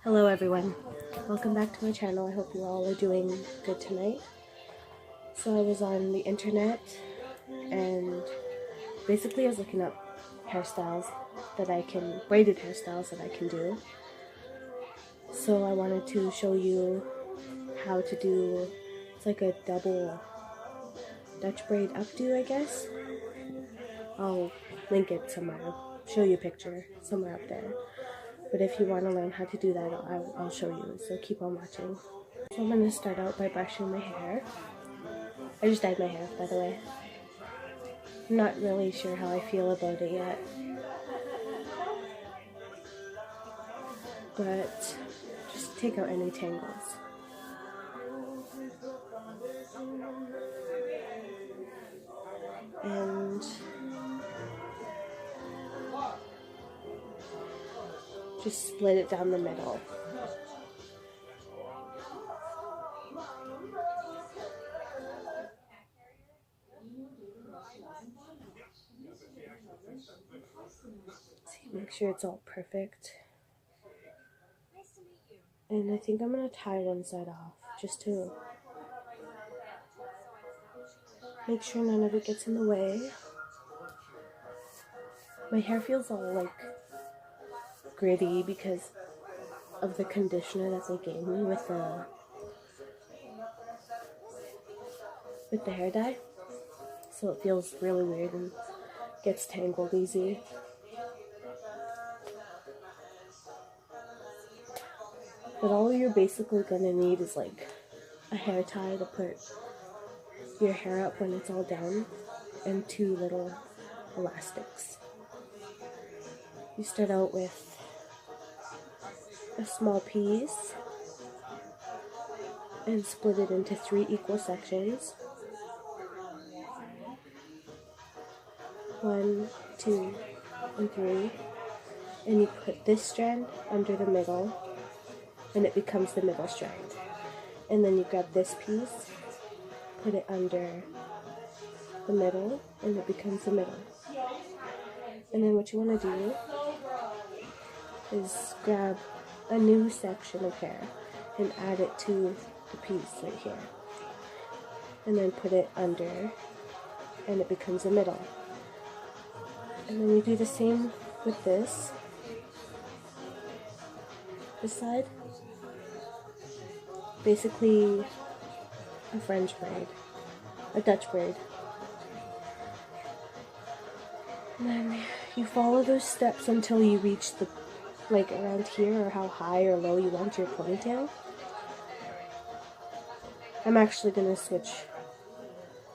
Hello everyone, welcome back to my channel. I hope you all are doing good tonight. So I was on the internet and basically I was looking up hairstyles that I can, braided hairstyles that I can do. So I wanted to show you how to do, it's like a double Dutch braid updo, I guess. I'll link it somewhere, I'll show you a picture somewhere up there. But if you want to learn how to do that, I'll show you, so keep on watching. So I'm going to start out by brushing my hair. I just dyed my hair, by the way. I'm not really sure how I feel about it yet. But just take out any tangles. And just split it down the middle. See, make sure it's all perfect. And I think I'm going to tie one side off, just to make sure none of it gets in the way. My hair feels all like gritty because of the conditioner that they gave me with the hair dye. So it feels really weird and gets tangled easy. But all you're basically gonna need is like a hair tie to put your hair up when it's all done, and two little elastics. You start out with a small piece and split it into 3 equal sections. 1, 2, and 3. And you put this strand under the middle, and it becomes the middle strand. And then you grab this piece, put it under the middle, and it becomes the middle. And then what you want to do is grab a new section of hair and add it to the piece right here. And then put it under, and it becomes the middle. And then you do the same with this side. Basically a French braid, a Dutch braid. And then you follow those steps until you reach the, like around here, or how high or low you want your ponytail. I'm actually gonna switch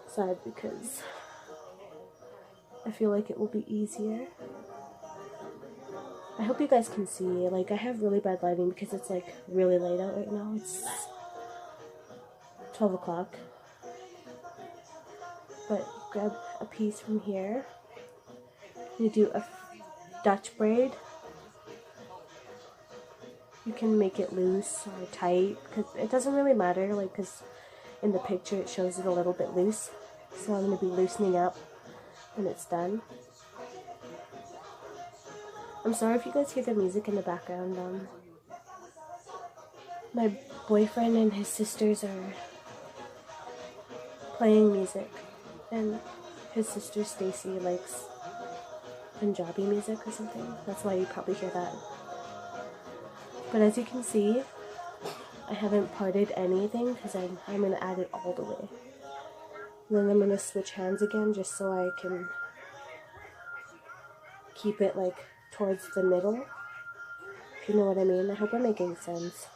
side because I feel like it will be easier. I hope you guys can see, like I have really bad lighting because it's like really late out right now. It's 12 o'clock. But grab a piece from here. You do a Dutch braid. You can make it loose or tight, because it doesn't really matter, like, because in the picture it shows it a little bit loose. So I'm going to be loosening up when it's done. I'm sorry if you guys hear the music in the background. My boyfriend and his sisters are playing music, and his sister Stacy likes Punjabi music or something. That's why you probably hear that. But as you can see, I haven't parted anything because I'm going to add it all the way. And then I'm going to switch hands again just so I can keep it like towards the middle, if you know what I mean. I hope I'm making sense.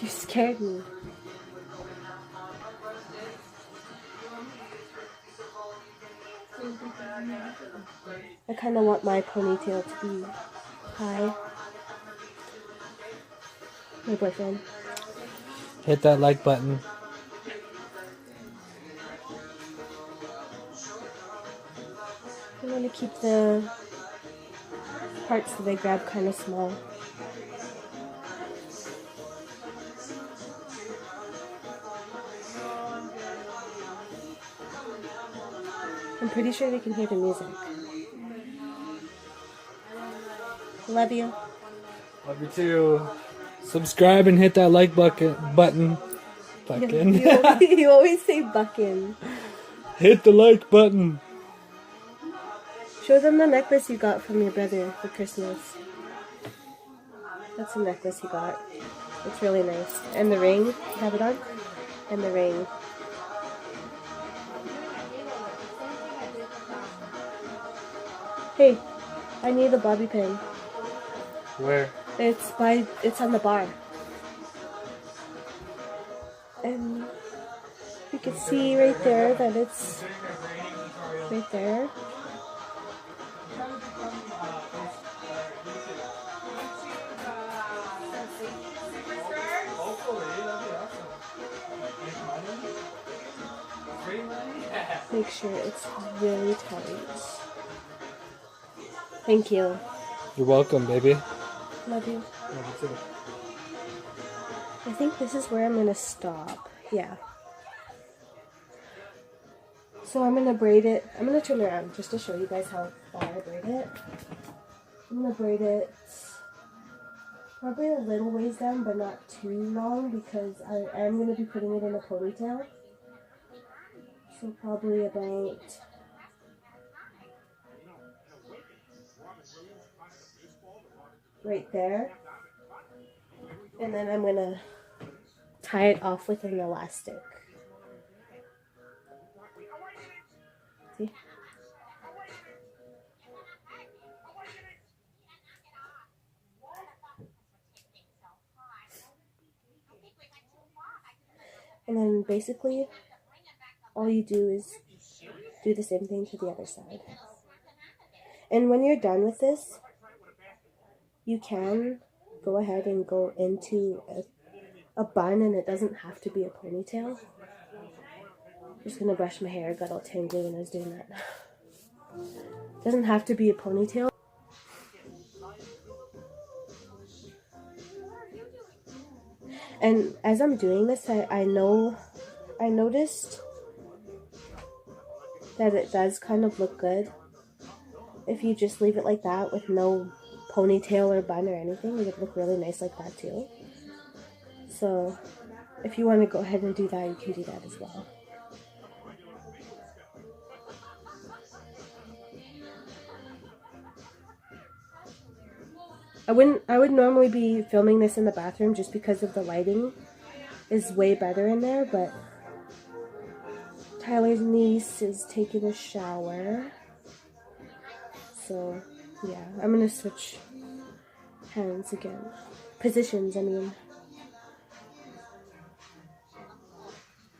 You scared me. I kind of want my ponytail to be high. My boyfriend. Hit that like button. I want to keep the parts that I grab kind of small. I'm pretty sure they can hear the music. Love you. Love you too. Subscribe and hit that like button. You always say buckin. Hit the like button. Show them the necklace you got from your brother for Christmas. That's the necklace he got. It's really nice. And the ring. Have it on? And the ring. Hey, I need a bobby pin. Where? It's on the bar. And you can see right there that it's right there. Make sure it's really tight. Thank you. You're welcome, baby. Love you. Love you too. I think this is where I'm gonna stop. Yeah. So I'm gonna braid it. I'm gonna turn around just to show you guys how far I braid it. I'm gonna braid it probably a little ways down, but not too long because I am gonna be putting it in a ponytail. So probably about right there. And then I'm gonna tie it off with an elastic. See? And then basically all you do is do the same thing to the other side. And when you're done with this, you can go ahead and go into a bun, and it doesn't have to be a ponytail. I'm just gonna brush my hair, got all tangly when I was doing that. It doesn't have to be a ponytail. And as I'm doing this, I noticed that it does kind of look good if you just leave it like that with no ponytail or bun or anything. It would look really nice like that too. So if you want to go ahead and do that, you can do that as well. I would normally be filming this in the bathroom just because of the lighting is way better in there, but Tyler's niece is taking a shower. So yeah, I'm gonna switch hands again. Positions, I mean.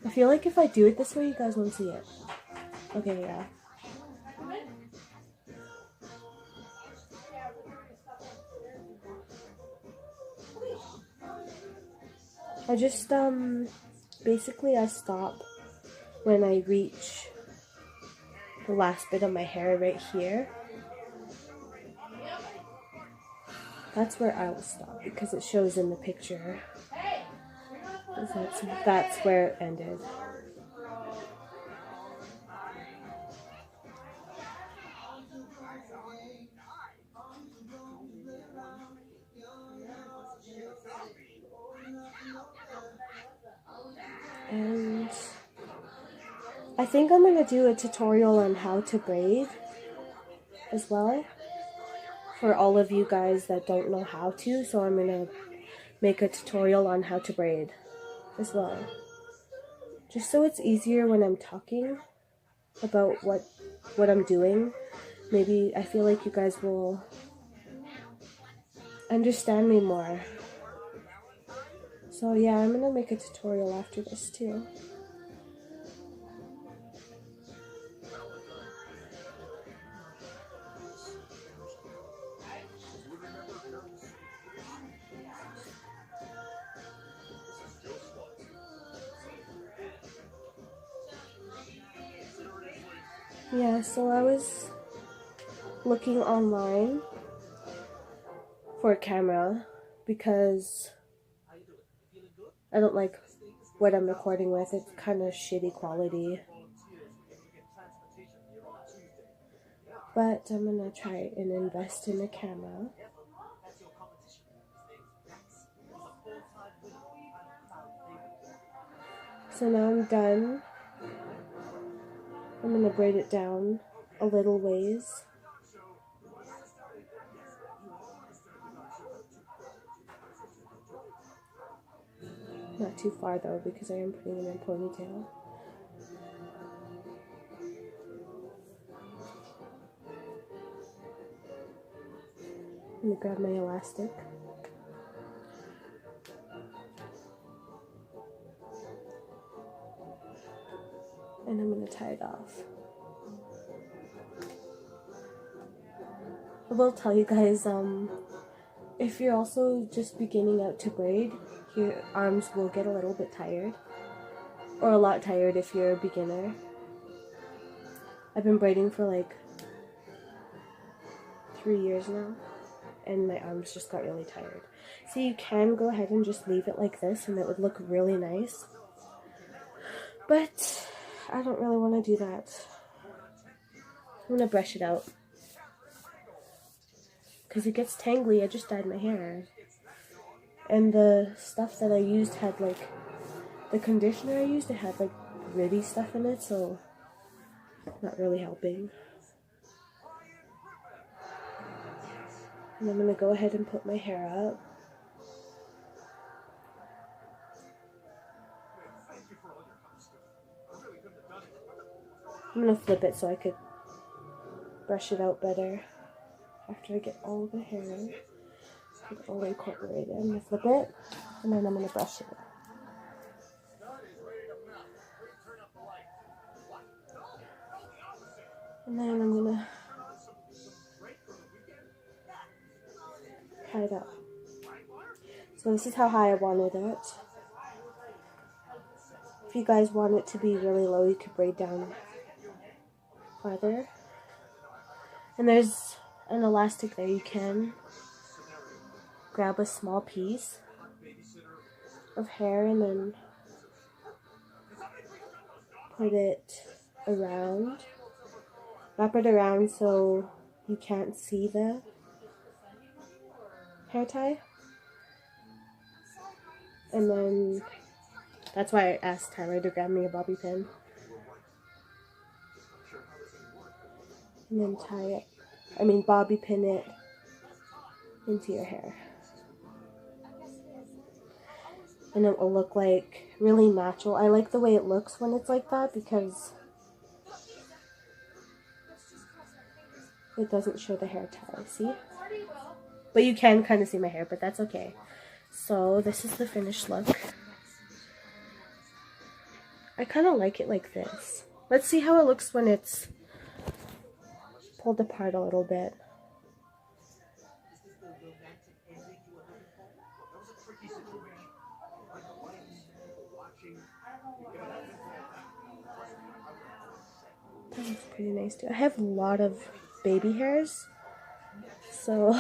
I feel like if I do it this way, you guys won't see it. Okay, yeah. I just, basically I stop when I reach the last bit of my hair right here. That's where I will stop because it shows in the picture. That's where it ended. And I think I'm going to do a tutorial on how to braid as well for all of you guys that don't know how to. So I'm going to make a tutorial on how to braid as well. Just so it's easier when I'm talking about what I'm doing. Maybe I feel like you guys will understand me more. So yeah, I'm going to make a tutorial after this too. Yeah, so I was looking online for a camera because I don't like what I'm recording with. It's kind of shitty quality. but I'm gonna try and invest in a camera. So now I'm done. I'm gonna braid it down a little ways. Not too far though, because I am putting it in a ponytail. I'm gonna grab my elastic. And I'm gonna tie it off. I will tell you guys, if you're also just beginning out to braid, your arms will get a little bit tired. Or a lot tired if you're a beginner. I've been braiding for like 3 years now, and my arms just got really tired. So you can go ahead and just leave it like this, and it would look really nice. But I don't really want to do that. I'm going to brush it out, because it gets tangly. I just dyed my hair. And the stuff that I used had like, the conditioner I used, it had like gritty stuff in it, so not really helping. And I'm going to go ahead and put my hair up. I'm going to flip it so I could brush it out better after I get all the hair all incorporated. I'm going to flip it, and then I'm going to brush it. And then I'm going to tie it up. So this is how high I wanted it. If you guys want it to be really low, you could braid down farther. And there's an elastic there. You can grab a small piece of hair and then put it around. Wrap it around so you can't see the hair tie. And then that's why I asked Tyler to grab me a bobby pin. And then bobby pin it into your hair. And it will look like really natural. I like the way it looks when it's like that because it doesn't show the hair tie, see? But you can kind of see my hair, but that's okay. So this is the finished look. I kind of like it like this. Let's see how it looks when it's pulled apart a little bit. That looks pretty nice too. I have a lot of baby hairs, so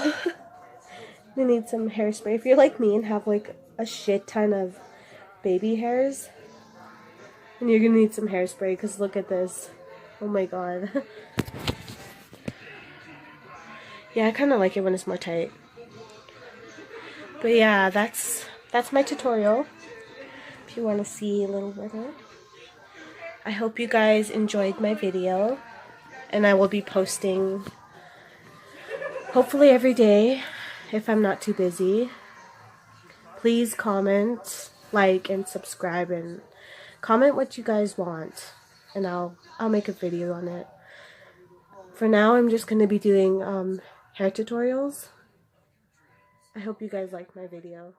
you need some hairspray. If you're like me and have like a shit ton of baby hairs, and you're gonna need some hairspray, because look at this. Oh my god. Yeah, I kind of like it when it's more tight. But yeah, that's my tutorial. If you want to see a little better. I hope you guys enjoyed my video, and I will be posting hopefully every day if I'm not too busy. Please comment, like, and subscribe, and comment what you guys want, and I'll make a video on it. For now, I'm just going to be doing hair tutorials. I hope you guys liked my video.